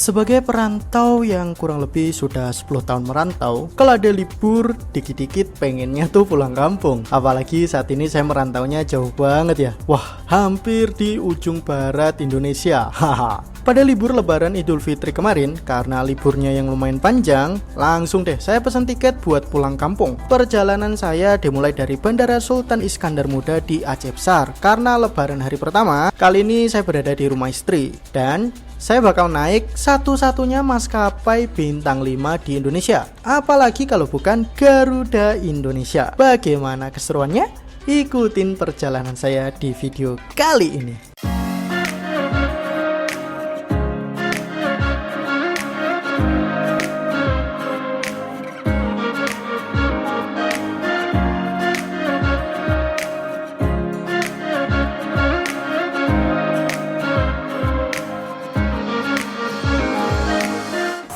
Sebagai perantau yang kurang lebih sudah 10 tahun merantau, kalau ada libur dikit-dikit pengennya tuh pulang kampung. Apalagi saat ini saya merantaunya jauh banget ya. Wah, hampir di ujung barat Indonesia. Haha. Pada libur lebaran Idul Fitri kemarin, karena liburnya yang lumayan panjang, langsung deh saya pesan tiket buat pulang kampung. Perjalanan saya dimulai dari Bandara Sultan Iskandar Muda di Aceh Besar. Karena lebaran hari pertama, kali ini saya berada di rumah istri. Dan saya bakal naik satu-satunya maskapai bintang 5 di Indonesia. Apalagi kalau bukan Garuda Indonesia. Bagaimana keseruannya? Ikutin perjalanan saya di video kali ini.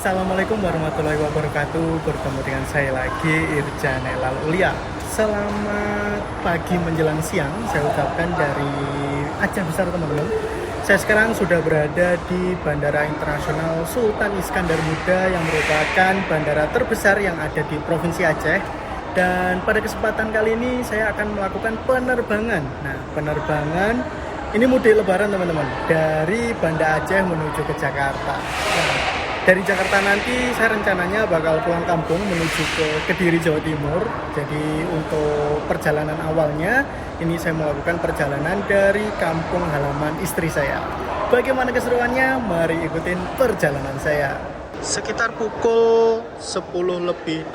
Assalamualaikum warahmatullahi wabarakatuh. Bertemu dengan saya lagi, Irjan Elal Ulia. Selamat pagi menjelang siang saya ucapkan dari Aceh Besar, teman-teman. Saya sekarang sudah berada di Bandara Internasional Sultan Iskandar Muda yang merupakan bandara terbesar yang ada di Provinsi Aceh. Dan pada kesempatan kali ini saya akan melakukan penerbangan. Nah, penerbangan ini mudik lebaran, teman-teman, dari Banda Aceh menuju ke Jakarta. Nah, dari Jakarta nanti saya rencananya bakal pulang kampung menuju ke Kediri, Jawa Timur. Jadi untuk perjalanan awalnya ini saya melakukan perjalanan dari kampung halaman istri saya. Bagaimana keseruannya? Mari ikutin perjalanan saya. Sekitar pukul 10:22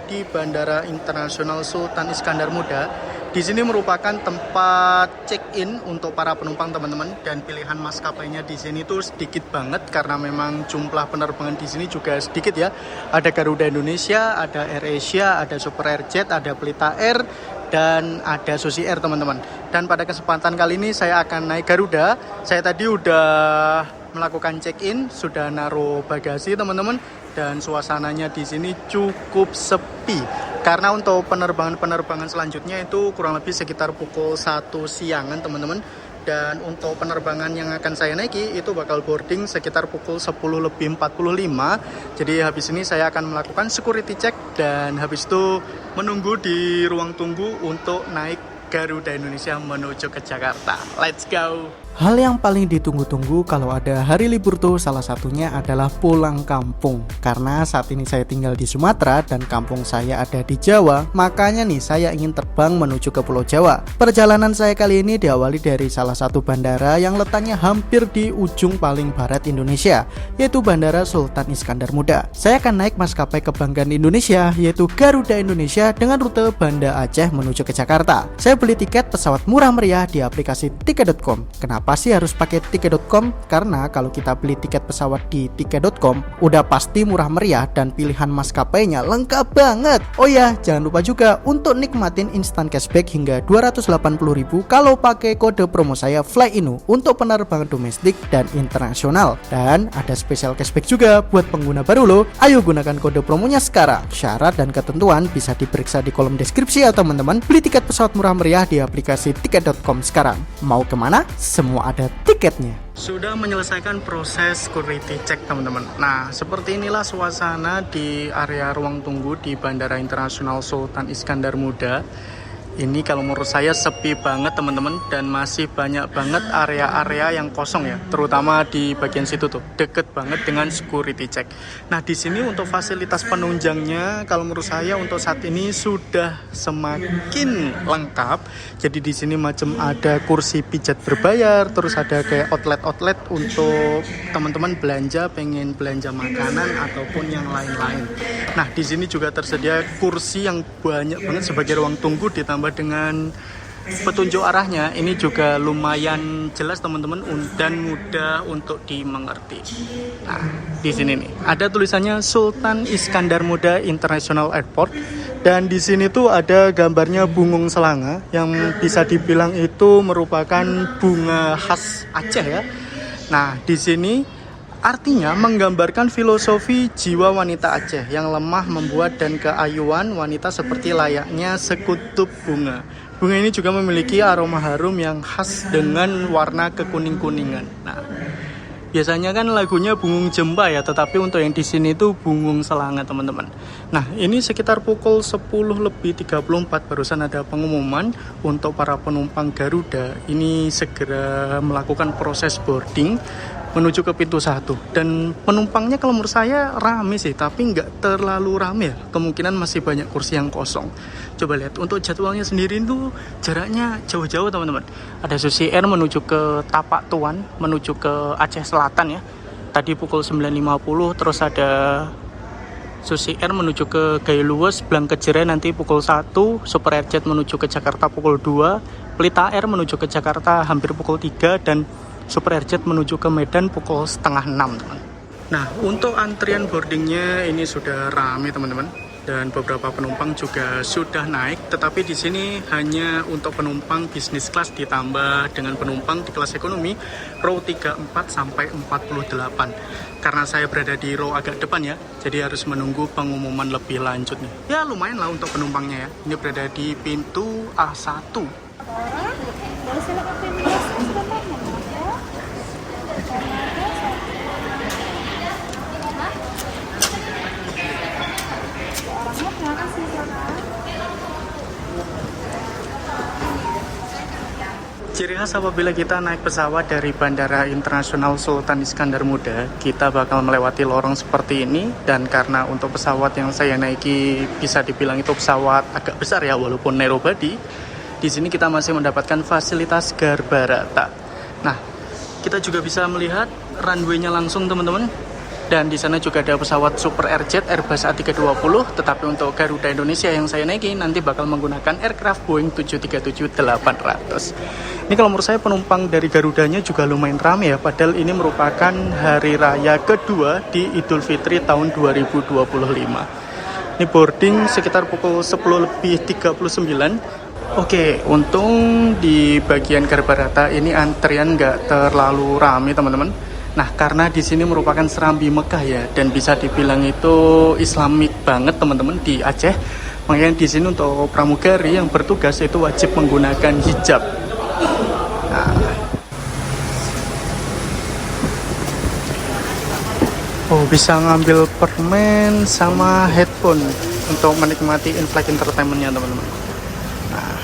di Bandara Internasional Sultan Iskandar Muda. Di sini merupakan tempat check-in untuk para penumpang, teman-teman, dan pilihan maskapainya di sini tuh sedikit banget karena memang jumlah penerbangan di sini juga sedikit ya. Ada Garuda Indonesia, ada AirAsia, ada Super Airjet, ada Pelita Air, dan ada Susi Air, teman-teman. Dan pada kesempatan kali ini saya akan naik Garuda. Saya tadi udah melakukan check-in, sudah naruh bagasi, teman-teman, dan suasananya di sini cukup sepi. Karena untuk penerbangan selanjutnya itu kurang lebih sekitar pukul 1 siangan, teman-teman. Dan untuk penerbangan yang akan saya naiki itu bakal boarding sekitar pukul 10:45. Jadi habis ini saya akan melakukan security check dan habis itu menunggu di ruang tunggu untuk naik Garuda Indonesia menuju ke Jakarta. Let's go! Hal yang paling ditunggu-tunggu kalau ada hari libur tuh salah satunya adalah pulang kampung. Karena saat ini saya tinggal di Sumatera dan kampung saya ada di Jawa, makanya nih saya ingin terbang menuju ke Pulau Jawa. Perjalanan saya kali ini diawali dari salah satu bandara yang letaknya hampir di ujung paling barat Indonesia, yaitu Bandara Sultan Iskandar Muda. Saya akan naik maskapai kebanggaan Indonesia, yaitu Garuda Indonesia dengan rute Banda Aceh menuju ke Jakarta. Saya beli tiket pesawat murah meriah di aplikasi tiket.com. Kenapa sih harus pakai tiket.com? Karena kalau kita beli tiket pesawat di tiket.com udah pasti murah meriah dan pilihan maskapainya lengkap banget. Oh ya, jangan lupa juga untuk nikmatin instant cashback hingga 280.000 kalau pakai kode promo saya FlyInu untuk penerbangan domestik dan internasional. Dan ada spesial cashback juga buat pengguna baru loh. Ayo gunakan kode promonya sekarang. Syarat dan ketentuan bisa diperiksa di kolom deskripsi ya, teman-teman. Beli tiket pesawat murah meriah di aplikasi tiket.com sekarang. Mau kemana? Semua ada tiketnya. Sudah menyelesaikan proses security check, teman-teman. Nah, seperti inilah suasana di area ruang tunggu di Bandara Internasional Sultan Iskandar Muda. Ini kalau menurut saya sepi banget, teman-teman, dan masih banyak banget area-area yang kosong ya, terutama di bagian situ tuh, deket banget dengan security check. Nah, di sini untuk fasilitas penunjangnya kalau menurut saya untuk saat ini sudah semakin lengkap. Jadi di sini macam ada kursi pijat berbayar, terus ada kayak outlet untuk teman-teman belanja, pengen belanja makanan ataupun yang lain-lain. Nah, di sini juga tersedia kursi yang banyak banget sebagai ruang tunggu, ditambah dengan petunjuk arahnya ini juga lumayan jelas, teman-teman, dan mudah untuk dimengerti. Nah, di sini nih ada tulisannya Sultan Iskandar Muda International Airport, dan di sini tuh ada gambarnya bungung selanga yang bisa dibilang itu merupakan bunga khas Aceh ya. Nah, di sini artinya menggambarkan filosofi jiwa wanita Aceh yang lemah membuat dan keayuan wanita seperti layaknya sekutub bunga. Bunga ini juga memiliki aroma harum yang khas dengan warna kekuning-kuningan. Nah, Biasanya kan lagunya Bungung Jempa ya, tetapi untuk yang di sini itu Bungung Selanga teman-teman. Nah ini sekitar pukul 10:34 barusan ada pengumuman untuk para penumpang Garuda ini segera melakukan proses boarding menuju ke pintu 1. Dan penumpangnya kalau menurut saya rame sih, tapi nggak terlalu rame ya. Kemungkinan masih banyak kursi yang kosong. Coba lihat untuk jadwalnya sendiri itu jaraknya jauh-jauh teman-teman. Ada Susi Air menuju ke Tapak Tuan, menuju ke Aceh Selatan ya. Tadi pukul 9.50, terus ada Susi Air menuju ke Gailuwes, Blangkejere nanti pukul 1, Super Airjet menuju ke Jakarta pukul 2, Pelita Air menuju ke Jakarta hampir pukul 3, dan Super Airjet menuju ke Medan pukul 5:30 teman. Nah untuk antrian boardingnya ini sudah ramai teman-teman, dan beberapa penumpang juga sudah naik, tetapi di sini hanya untuk penumpang bisnis kelas ditambah dengan penumpang di kelas ekonomi row 34 sampai 48. Karena saya berada di row agak depan ya, jadi harus menunggu pengumuman lebih lanjut nih. Ya lumayan lah untuk penumpangnya ya. Ini berada di pintu A1. Ciri khas apabila kita naik pesawat dari Bandara Internasional Sultan Iskandar Muda, kita bakal melewati lorong seperti ini. Dan karena untuk pesawat yang saya naiki bisa dibilang itu pesawat agak besar ya, walaupun narrow body, di sini kita masih mendapatkan fasilitas Garbarata. Nah, kita juga bisa melihat runway-nya langsung teman-teman. Dan di sana juga ada pesawat Super Airjet Airbus A320, tetapi untuk Garuda Indonesia yang saya naiki nanti bakal menggunakan aircraft Boeing 737-800. Ini kalau menurut saya penumpang dari Garudanya juga lumayan ramai ya, padahal ini merupakan hari raya kedua di Idul Fitri tahun 2025. Ini boarding sekitar pukul 10:39. Oke, untung di bagian Garbarata ini antrian nggak terlalu ramai teman-teman. Nah, karena di sini merupakan Serambi Mekah ya, dan bisa dibilang itu Islamik banget teman-teman di Aceh. Makanya di sini untuk pramugari yang bertugas itu wajib menggunakan hijab. Nah. Oh, bisa ngambil permen sama headphone untuk menikmati in-flight entertainment-nya teman-teman. Nah,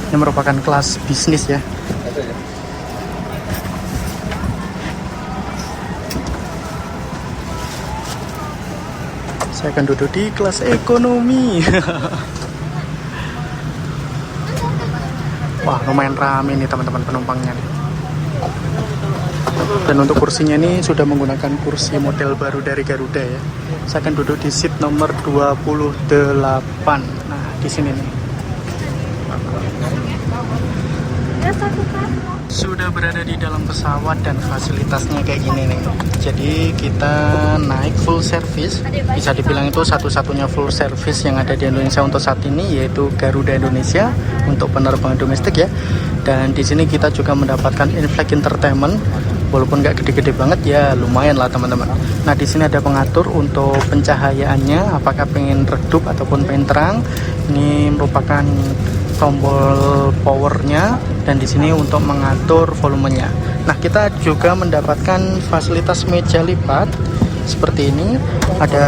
ini merupakan kelas bisnis ya. Saya akan duduk di kelas ekonomi. Wah, lumayan ramai nih teman-teman penumpangnya nih. Dan untuk kursinya ini sudah menggunakan kursi model baru dari Garuda ya. Saya akan duduk di seat nomor 28. Nah, di sini nih. Sudah berada di dalam pesawat dan fasilitasnya kayak gini nih. Jadi kita naik full service. Bisa dibilang itu satu-satunya full service yang ada di Indonesia untuk saat ini, yaitu Garuda Indonesia untuk penerbangan domestik ya. Dan di sini kita juga mendapatkan in-flight entertainment. Walaupun nggak gede-gede banget ya, lumayan lah teman-teman. Nah di sini ada pengatur untuk pencahayaannya, apakah pengen redup ataupun pengen terang. Ini merupakan tombol powernya, dan di sini untuk mengatur volumenya. Nah kita juga mendapatkan fasilitas meja lipat seperti ini. Ada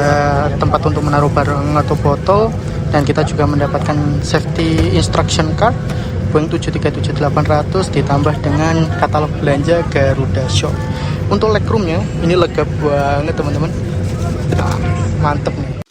tempat untuk menaruh barang atau botol, dan kita juga mendapatkan safety instruction card Boeing 737-800 ditambah dengan katalog belanja Garuda Shop. Untuk legroomnya ini lega banget teman-teman. Nah, mantep nih.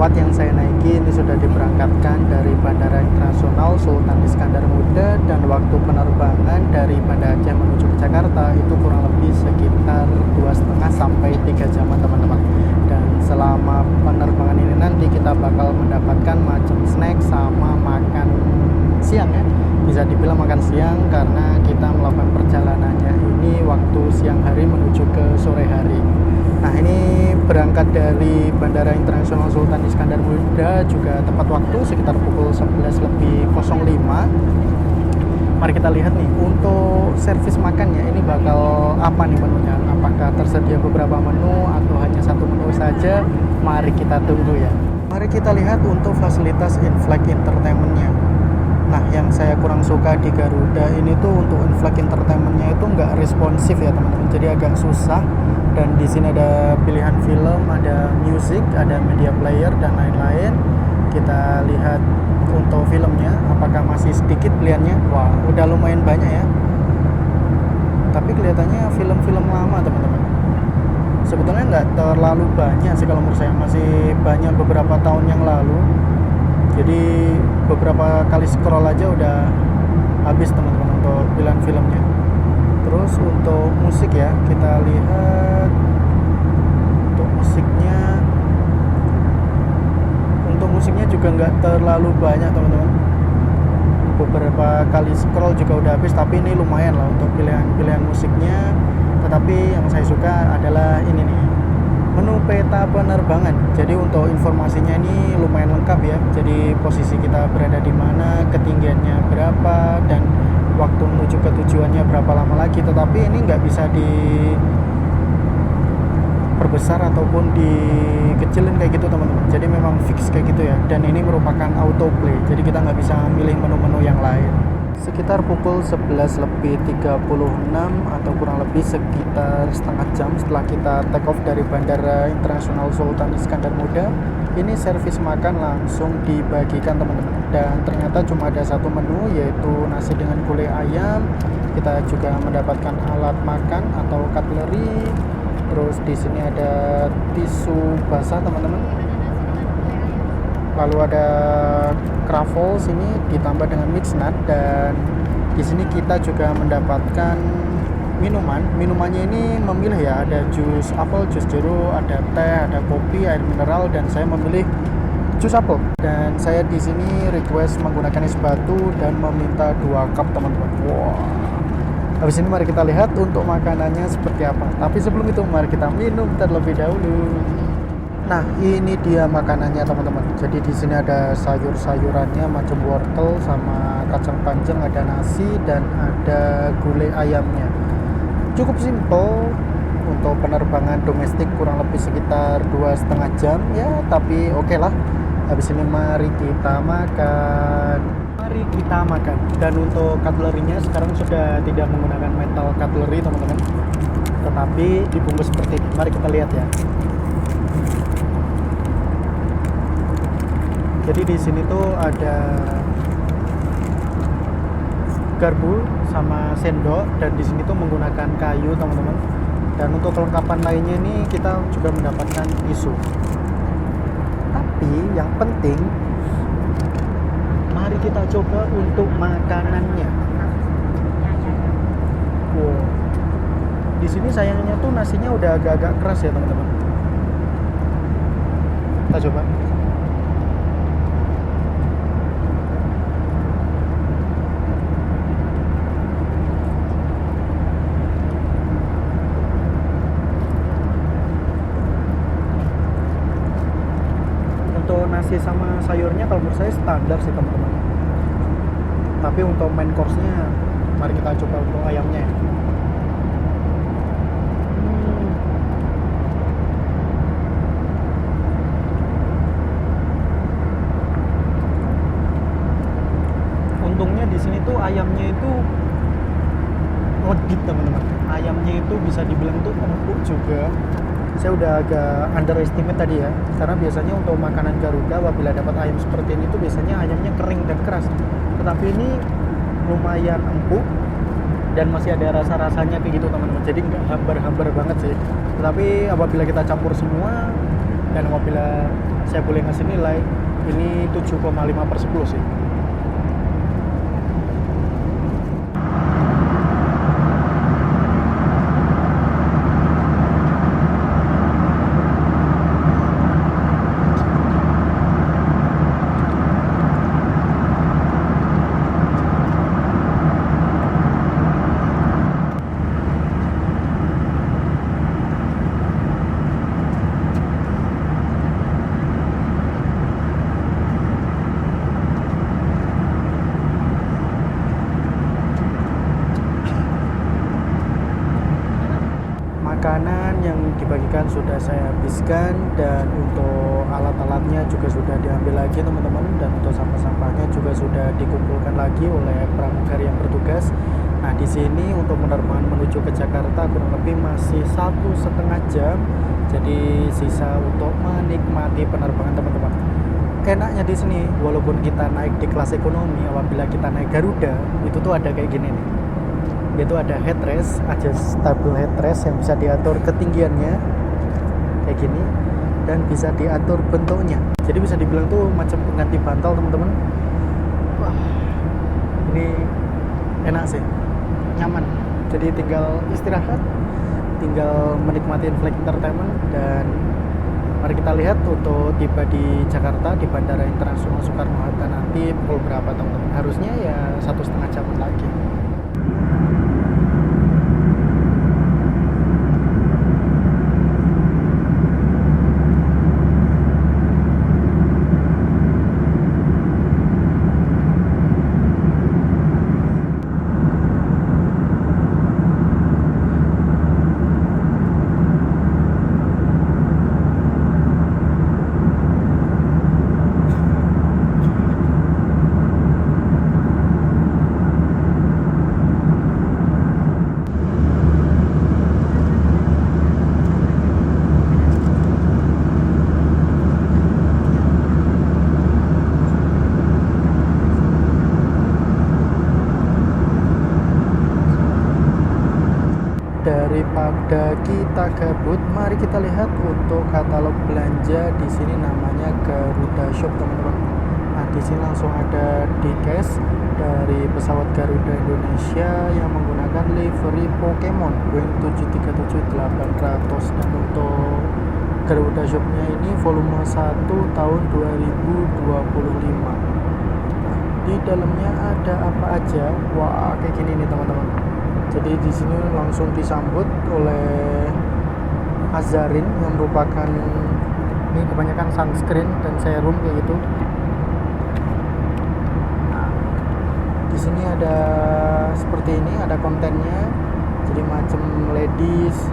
pesawat yang saya naiki ini sudah diberangkatkan dari Bandara Internasional Sultan Iskandar Muda, dan waktu penerbangan dari Banda Aceh menuju ke Jakarta itu kurang lebih sekitar 2,5 sampai 3 jaman teman-teman. Dan selama penerbangan ini nanti kita bakal mendapatkan macam snack sama makan siang ya. Bisa dibilang makan siang karena kita melakukan perjalanannya ini waktu siang hari menuju ke sore hari. Nah, ini berangkat dari Bandara Internasional Sultan Iskandar Muda juga tepat waktu sekitar pukul 11:05. Mari kita lihat nih untuk servis makannya ini bakal apa nih menunya. Apakah tersedia beberapa menu atau hanya satu menu saja? Mari kita tunggu ya. Mari kita lihat untuk fasilitas in-flight entertainment-nya. Nah, yang saya kurang suka di Garuda ini tuh untuk in-flight entertainment-nya itu nggak responsif ya teman-teman. Jadi agak susah. Dan di sini ada pilihan film, ada music, ada media player dan lain-lain. Kita lihat untuk filmnya, apakah masih sedikit pilihannya? Wah, udah lumayan banyak ya. Tapi kelihatannya film-film lama teman-teman. Sebetulnya nggak terlalu banyak sih kalau menurut saya, masih banyak beberapa tahun yang lalu. Jadi beberapa kali scroll aja udah habis teman-teman untuk pilihan filmnya. Terus untuk musik ya, kita lihat untuk musiknya juga nggak terlalu banyak teman-teman. Beberapa kali scroll juga udah habis, tapi ini lumayan lah untuk pilihan musiknya. Tetapi yang saya suka adalah ini nih, menu peta penerbangan. Jadi untuk informasinya ini lumayan lengkap ya. Jadi posisi kita berada di mana, ketinggiannya berapa, dan waktu menuju ke tujuannya berapa lama lagi. Tetapi ini nggak bisa diperbesar ataupun dikecilin kayak gitu teman-teman. Jadi memang fix kayak gitu ya. Dan ini merupakan autoplay, jadi kita nggak bisa milih menu-menu yang lain. Sekitar pukul 11:36 atau kurang lebih sekitar setengah jam setelah kita take off dari Bandara Internasional Sultan Iskandar Muda, ini servis makan langsung dibagikan teman-teman. Dan ternyata cuma ada satu menu, yaitu nasi dengan gulai ayam. Kita juga mendapatkan alat makan atau cutlery. Terus di sini ada tisu basah teman-teman. Lalu ada Cruffles ini ditambah dengan mixed nut, dan di sini kita juga mendapatkan minumannya ini memilih ya, ada jus apel, jus jeruk, ada teh, ada kopi, air mineral, dan saya memilih jus apel. Dan saya di sini request menggunakan es batu dan meminta 2 cup teman-teman. Wow. Habis ini mari kita lihat untuk makanannya seperti apa. Tapi sebelum itu mari kita minum terlebih dahulu. Nah, ini dia makanannya teman-teman. Jadi di sini ada sayur-sayurannya macam wortel sama kacang panjang, ada nasi dan ada gulai ayamnya. Cukup simple untuk penerbangan domestik, kurang lebih sekitar 2,5 jam ya, tapi oke lah. Habis ini mari kita makan. Dan untuk cutlery-nya sekarang sudah tidak menggunakan metal cutlery teman-teman, tetapi dibungkus seperti ini. Mari kita lihat ya. Jadi di sini tuh ada garpu sama sendok, dan di sini tuh menggunakan kayu teman-teman. Dan untuk kelengkapan lainnya ini kita juga mendapatkan tisu. Tapi yang penting, mari kita coba untuk makanannya. Wow. Di sini sayangnya tuh nasinya udah agak-agak keras ya teman-teman. Kita coba. Nasi sama sayurnya kalau menurut saya standar sih teman-teman. Tapi untuk main course-nya mari kita coba untuk ayamnya ya. Untungnya di sini tuh ayamnya itu legit teman-teman. Ayamnya itu bisa dibilang tuh empuk juga. Saya udah agak underestimate tadi ya, karena biasanya untuk makanan Garuda apabila dapat ayam seperti ini tuh biasanya ayamnya kering dan keras. Tetapi ini lumayan empuk dan masih ada rasa-rasanya kayak gitu teman-teman. Jadi nggak hambar-hambar banget sih. Tetapi apabila kita campur semua, Dan apabila saya boleh ngasih nilai, ini 7,5/10 sih. Makanan yang dibagikan sudah saya habiskan, dan untuk alat-alatnya juga sudah diambil lagi teman-teman, dan untuk sampah-sampahnya juga sudah dikumpulkan lagi oleh pramugari yang bertugas. Nah, di sini untuk penerbangan menuju ke Jakarta kurang lebih masih 1,5 jam, jadi sisa untuk menikmati penerbangan teman-teman. Enaknya di sini, walaupun kita naik di kelas ekonomi, apabila kita naik Garuda itu tuh ada kayak gini nih. Itu ada headrest, adjustable headrest yang bisa diatur ketinggiannya kayak gini, dan bisa diatur bentuknya. Jadi bisa dibilang tuh macam pengganti bantal teman-teman. Wah, ini enak sih, nyaman. Jadi tinggal istirahat, tinggal menikmati flight entertainment. Dan mari kita lihat untuk tiba di Jakarta di Bandara Internasional Soekarno-Hatta nanti pukul berapa teman-teman. Harusnya ya 1,5 jam lagi. Daripada kita gabut, mari kita lihat untuk katalog belanja. Di sini namanya Garuda Shop teman-teman. Nah, di sini langsung ada diecast dari pesawat Garuda Indonesia yang menggunakan livery Pokemon Boeing 737-800. Dan untuk Garuda Shopnya ini volume 1 tahun 2025. Nah, di dalamnya ada apa aja? Wah, kayak gini nih teman-teman. Jadi di sini langsung disambut oleh Azarin yang merupakan, ini kebanyakan sunscreen dan serum kayak gitu. Nah, di sini ada seperti ini, ada kontennya. Jadi macam ladies,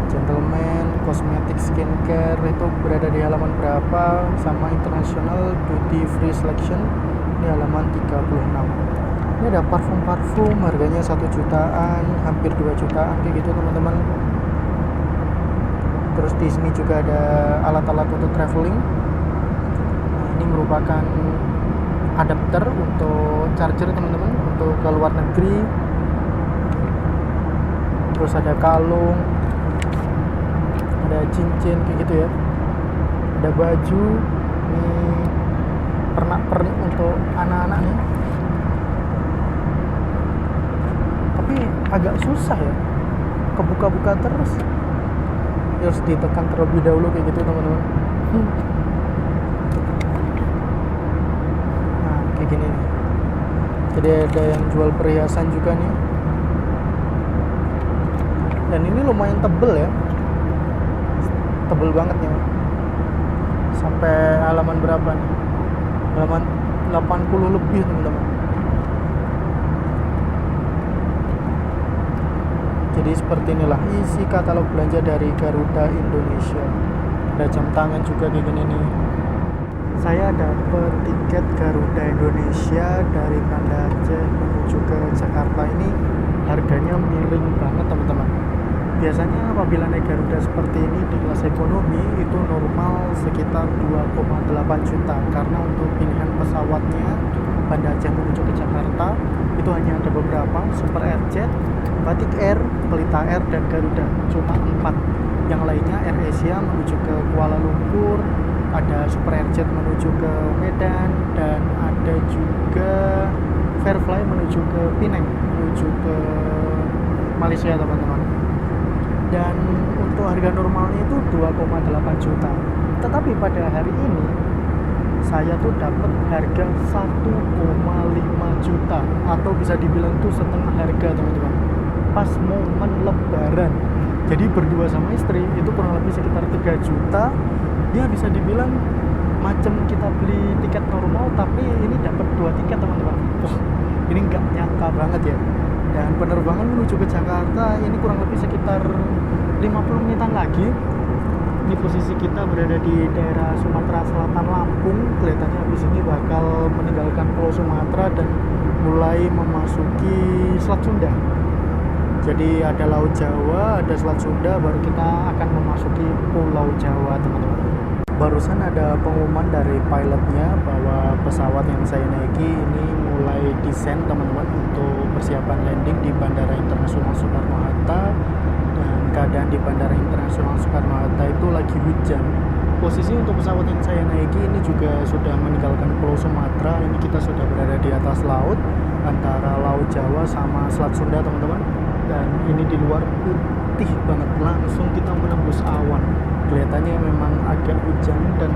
gentleman, cosmetic, skincare itu berada di halaman berapa, sama international duty free selection di halaman 36. Ini ada parfum harganya 1 jutaan, hampir 2 jutaan kayak gitu teman-teman. Terus di sini juga ada alat-alat untuk traveling. Nah, ini merupakan adapter untuk charger teman-teman untuk ke luar negeri. Terus ada kalung, ada cincin kayak gitu ya. Ada baju, ini pernak-pernik untuk anak-anak nih. Tapi agak susah ya, kebuka-buka terus, harus ditekan terlebih dahulu kayak gitu teman-teman. Nah, kayak gini nih. Jadi ada yang jual perhiasan juga nih, dan ini lumayan tebel ya, tebel banget nih, sampai halaman berapa nih, halaman 80 lebih teman-teman. Jadi seperti inilah isi katalog belanja dari Garuda Indonesia. Ada jam tangan juga kayak gini nih. Saya dapat tiket Garuda Indonesia dari Banda Aceh menuju ke Jakarta. Ini harganya miring banget teman-teman. Biasanya apabila naik Garuda seperti ini di kelas ekonomi itu normal sekitar 2,8 juta, karena untuk pilihan pesawatnya Banda Aceh menuju ke Jakarta itu hanya ada beberapa, Super Airjet, Batik Air, Pelita Air, dan Garuda, cuma 4. Yang lainnya Air Asia menuju ke Kuala Lumpur, ada Super Airjet menuju ke Medan, dan ada juga Fairfly menuju ke Penang, menuju ke Malaysia teman-teman. Dan untuk harga normalnya itu 2,8 juta. Tetapi pada hari ini saya tuh dapat harga 1,5 juta, atau bisa dibilang tuh setengah harga teman-teman, pas momen lebaran. Jadi berdua sama istri itu kurang lebih sekitar 3 juta. Ya bisa dibilang macam kita beli tiket normal, tapi ini dapat 2 tiket teman-teman. Wah, ini nggak nyangka banget ya. Dan penerbangan menuju ke Jakarta ini kurang lebih sekitar 50 menitan lagi. Ini posisi kita berada di daerah Sumatera Selatan, Lampung. Kelihatannya habis ini bakal meninggalkan Pulau Sumatera dan mulai memasuki Selat Sunda. Jadi ada Laut Jawa, ada Selat Sunda, baru kita akan memasuki Pulau Jawa teman-teman. Barusan ada pengumuman dari pilotnya bahwa pesawat yang saya naiki ini mulai desain teman-teman untuk persiapan landing di Bandara Internasional Soekarno-Hatta. Dan keadaan di Bandara Internasional Soekarno-Hatta itu lagi hujan. Posisi untuk pesawat yang saya naiki ini juga sudah meninggalkan Pulau Sumatera. Ini kita sudah berada di atas laut antara Laut Jawa sama Selat Sunda teman-teman. Dan ini di luar putih banget, langsung kita menembus awan. Kelihatannya memang agak hujan dan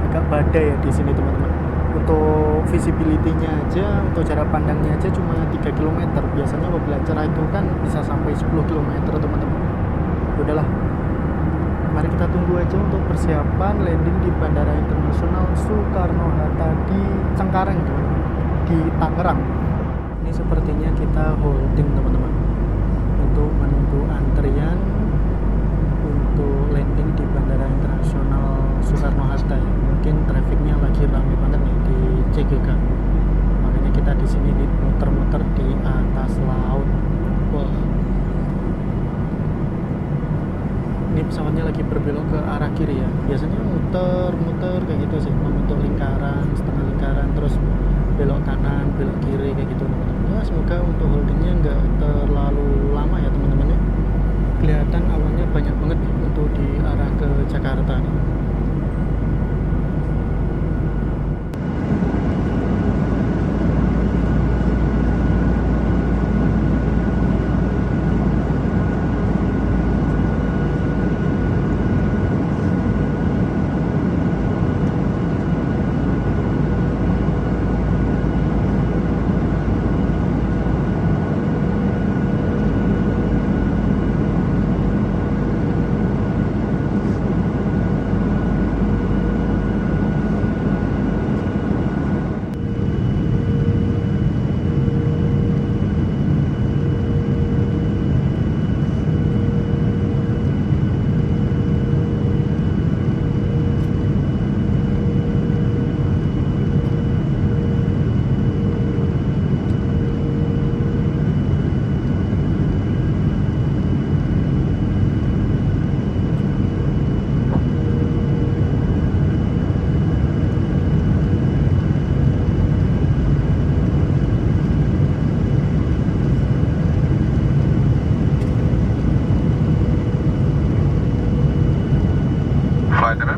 agak badai ya di sini teman-teman. Untuk visibility-nya aja, untuk jarak pandangnya aja cuma 3 km. Biasanya apabila cerah itu kan bisa sampai 10 km teman-teman. Udahlah, mari kita tunggu aja untuk persiapan landing di Bandara Internasional Soekarno-Hatta di Cengkareng teman-teman, di Tangerang. Ini sepertinya kita holding teman-teman untuk menunggu antrian untuk landing di Bandara Internasional Soekarno-Hatta ya. Mungkin trafiknya lagi ramai banget nih di CGK. Makanya kita di sini muter-muter di atas laut. Wah. Ini pesawatnya lagi berbelok ke arah kiri ya. Biasanya muter-muter kayak gitu sih, membentuk lingkaran, setengah lingkaran, terus belok kanan, belok kiri kayak gitu teman-teman. Ya semoga untuk holdingnya nggak terlalu lama ya teman-teman ya. Kelihatan awannya banyak banget nih untuk di arah ke Jakarta nih.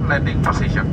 Landing position.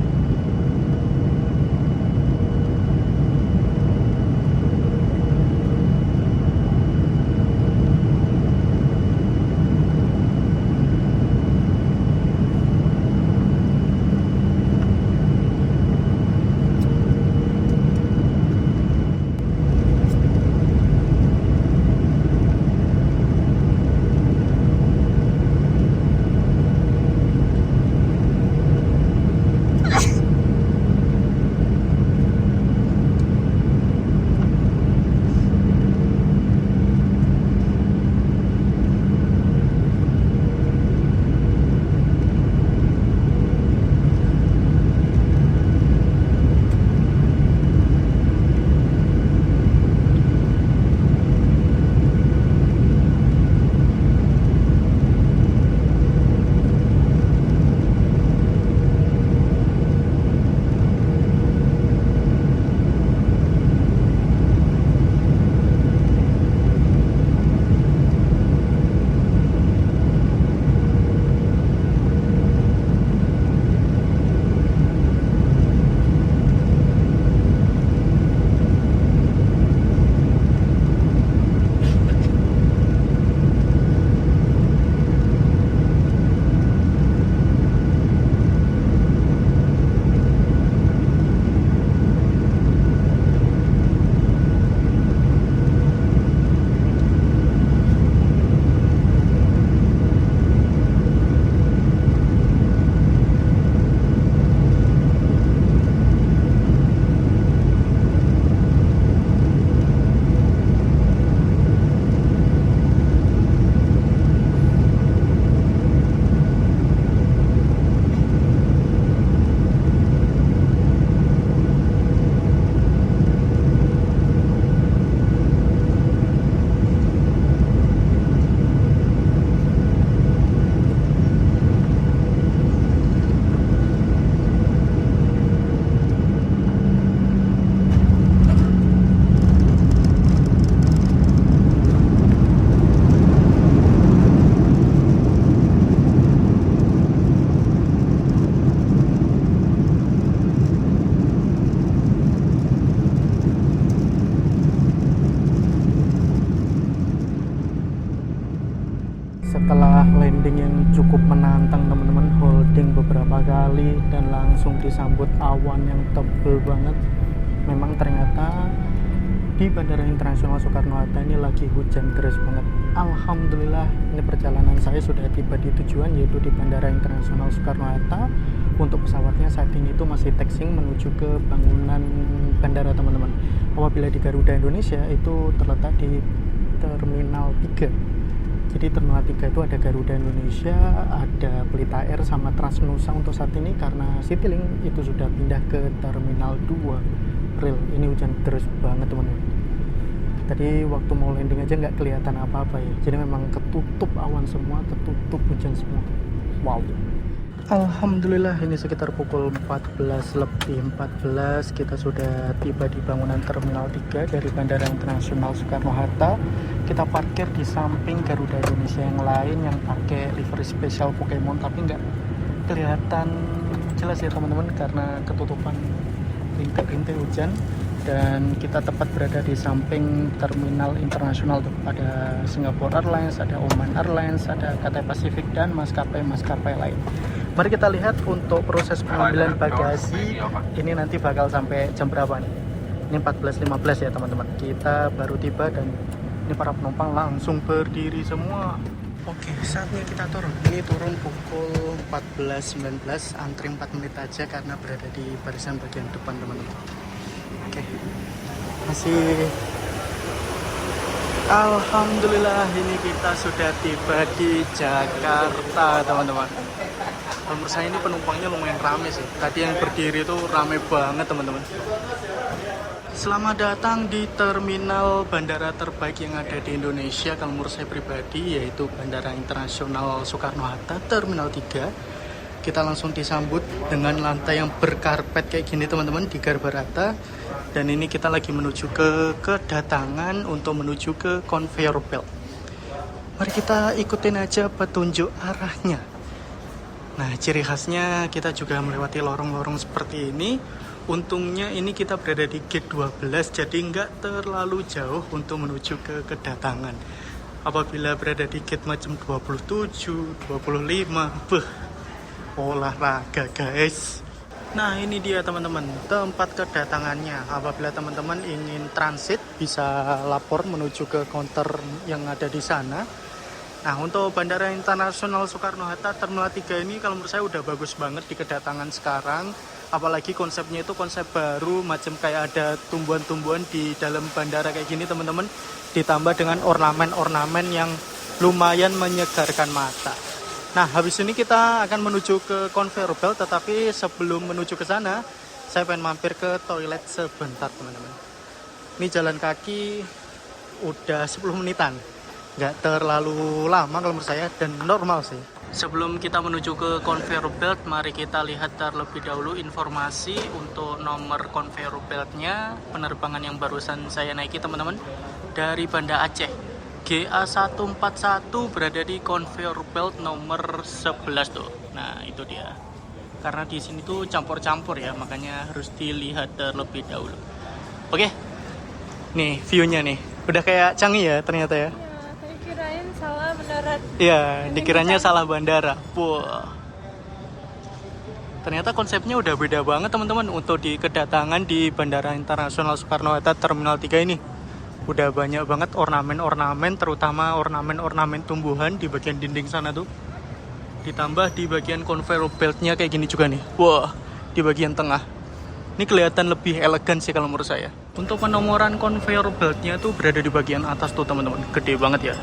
Setelah landing yang cukup menantang teman-teman, holding beberapa kali dan langsung disambut awan yang tebel banget. Memang ternyata di Bandara Internasional Soekarno-Hatta ini lagi hujan deras banget. Alhamdulillah ini perjalanan saya sudah tiba di tujuan, yaitu di Bandara Internasional Soekarno-Hatta. Untuk pesawatnya saat ini itu masih taxiing menuju ke bangunan bandara teman-teman. Apabila di Garuda Indonesia itu terletak di Terminal 3. Jadi Terminal 3 itu ada Garuda Indonesia, ada Pelita Air sama Transnusa untuk saat ini, karena Citylink itu sudah pindah ke Terminal 2 Rail. Ini hujan deras banget teman-teman. Tadi waktu mau landing aja nggak kelihatan apa-apa ya. Jadi memang ketutup awan semua, ketutup hujan semua. Wow. Alhamdulillah ini sekitar pukul 14:14 kita sudah tiba di bangunan Terminal 3 dari Bandara Internasional Soekarno-Hatta. Kita parkir di samping Garuda Indonesia yang lain yang pakai livery spesial Pokemon, tapi nggak kelihatan jelas ya teman-teman karena ketutupan rintik-rintik hujan. Dan kita tepat berada di samping terminal internasional tuh. Ada Singapore Airlines, ada Oman Airlines, ada Cathay Pacific dan maskapai lain. Mari kita lihat untuk proses pengambilan bagasi ini nanti bakal sampai jam berapa nih. Ini 14:15 ya teman-teman. Kita baru tiba dan ini para penumpang langsung berdiri semua. Oke, saatnya kita turun. Ini turun pukul 14:19, antri 4 menit aja karena berada di barisan bagian depan teman-teman. Oke, masih alhamdulillah ini kita sudah tiba di Jakarta teman-teman. Menurut saya ini penumpangnya lumayan rame sih. Tadi yang berdiri itu rame banget teman-teman. Selamat datang di terminal bandara terbaik yang ada di Indonesia kalau menurut saya pribadi, yaitu Bandara Internasional Soekarno-Hatta Terminal 3. Kita langsung disambut dengan lantai yang berkarpet kayak gini teman-teman di Garbarata. Dan ini kita lagi menuju ke kedatangan untuk menuju ke conveyor belt. Mari kita ikutin aja petunjuk arahnya. Nah, ciri khasnya kita juga melewati lorong-lorong seperti ini. Untungnya ini kita berada di gate 12, jadi nggak terlalu jauh untuk menuju ke kedatangan. Apabila berada di gate macam 27, 25, olahraga guys. Nah ini dia teman-teman tempat kedatangannya. Apabila teman-teman ingin transit bisa lapor menuju ke counter yang ada di sana. Nah untuk Bandara Internasional Soekarno-Hatta Terminal 3 ini kalau menurut saya udah bagus banget di kedatangan sekarang. Apalagi konsepnya itu konsep baru, macam kayak ada tumbuhan-tumbuhan di dalam bandara kayak gini teman-teman. Ditambah dengan ornamen-ornamen yang lumayan menyegarkan mata. Nah, habis ini kita akan menuju ke conveyor belt, tetapi sebelum menuju ke sana, saya pengen mampir ke toilet sebentar, teman-teman. Ini jalan kaki udah 10 menitan. Nggak terlalu lama kalau menurut saya, dan normal sih. Sebelum kita menuju ke conveyor belt, mari kita lihat terlebih dahulu informasi untuk nomor conveyor beltnya, penerbangan yang barusan saya naiki, teman-teman, dari Banda Aceh. GA141 berada di conveyor belt nomor 11 tuh. Nah, itu dia. Karena di sini tuh campur-campur ya, makanya harus dilihat terlebih dahulu. Oke. Nih, view-nya nih. Udah kayak Changi ya ternyata ya. Iya, saya kirain salah mendarat. Iya, dikiranya salah bandara. Wah. Ternyata konsepnya udah beda banget teman-teman untuk di kedatangan di Bandara Internasional Soekarno-Hatta Terminal 3 ini. Udah banyak banget ornamen-ornamen, terutama ornamen-ornamen tumbuhan di bagian dinding sana tuh. Ditambah di bagian conveyor beltnya kayak gini juga nih. Wah, di bagian tengah. Ini kelihatan lebih elegan sih kalau menurut saya. Untuk penomoran conveyor beltnya tuh berada di bagian atas tuh teman-teman. Gede banget ya.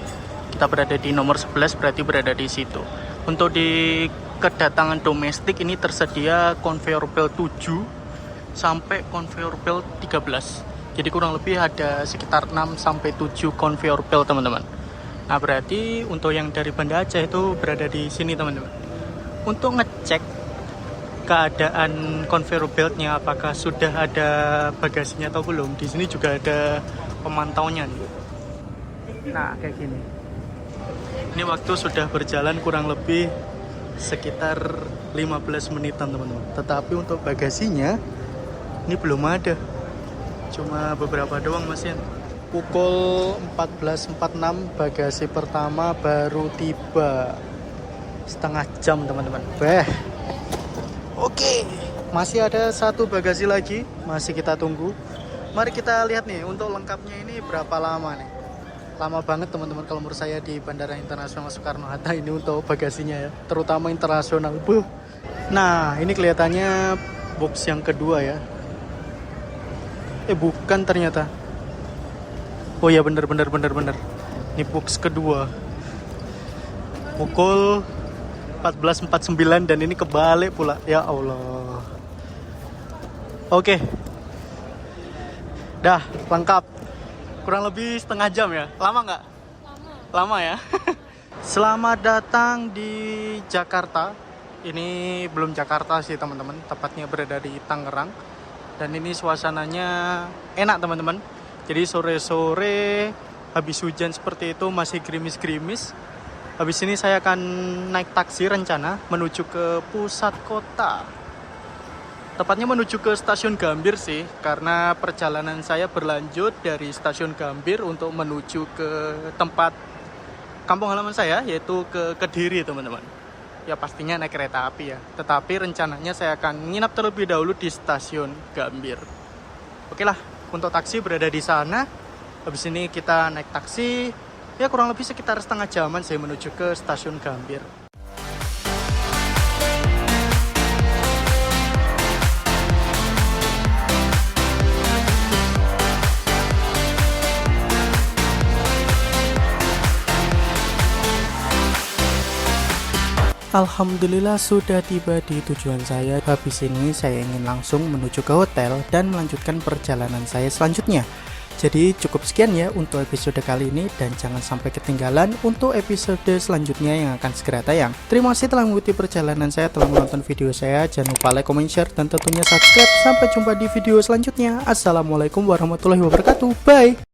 Kita berada di nomor 11, berarti berada di situ. Untuk di kedatangan domestik ini tersedia conveyor belt 7 sampai conveyor belt 13. Jadi kurang lebih ada sekitar 6-7 conveyor belt teman-teman. Nah berarti untuk yang dari Banda Aceh itu berada di sini teman-teman. Untuk ngecek keadaan conveyor beltnya apakah sudah ada bagasinya atau belum, di sini juga ada pemantaunya nih. Nah kayak gini. Ini waktu sudah berjalan kurang lebih sekitar 15 menitan teman-teman. Tetapi untuk bagasinya ini belum ada. Cuma beberapa doang mesin. Pukul 14.46 bagasi pertama baru tiba. Setengah jam teman-teman. Oke, masih ada satu bagasi lagi, masih kita tunggu. Mari kita lihat nih untuk lengkapnya ini berapa lama nih. Lama banget teman-teman kalau menurut saya di Bandara Internasional Soekarno-Hatta ini untuk bagasinya ya, terutama internasional. Nah, ini kelihatannya box yang kedua ya. Bukan ternyata. Oh ya, bener. Ini box kedua. Pukul 14.49 dan ini kebalik pula. Ya Allah. Oke. Dah, lengkap. Kurang lebih setengah jam ya. Lama nggak? Lama ya. Selamat datang di Jakarta. Ini belum Jakarta sih teman-teman. Tepatnya berada di Tangerang. Dan ini suasananya enak teman-teman. Jadi sore-sore habis hujan seperti itu masih gerimis-gerimis. Habis ini saya akan naik taksi rencana menuju ke pusat kota. Tepatnya menuju ke stasiun Gambir sih, karena perjalanan saya berlanjut dari stasiun Gambir untuk menuju ke tempat kampung halaman saya, yaitu ke Kediri teman-teman. Ya pastinya naik kereta api ya. Tetapi rencananya saya akan nginap terlebih dahulu di stasiun Gambir. Oke lah. Untuk taksi berada di sana. Habis ini kita naik taksi. Ya kurang lebih sekitar setengah jaman saya menuju ke stasiun Gambir. Alhamdulillah sudah tiba di tujuan saya. Habis ini saya ingin langsung menuju ke hotel dan melanjutkan perjalanan saya selanjutnya. Jadi cukup sekian ya untuk episode kali ini, dan jangan sampai ketinggalan untuk episode selanjutnya yang akan segera tayang. Terima kasih telah mengikuti perjalanan saya, telah menonton video saya. Jangan lupa like, comment, share, dan tentunya subscribe. Sampai jumpa di video selanjutnya. Assalamualaikum warahmatullahi wabarakatuh. Bye.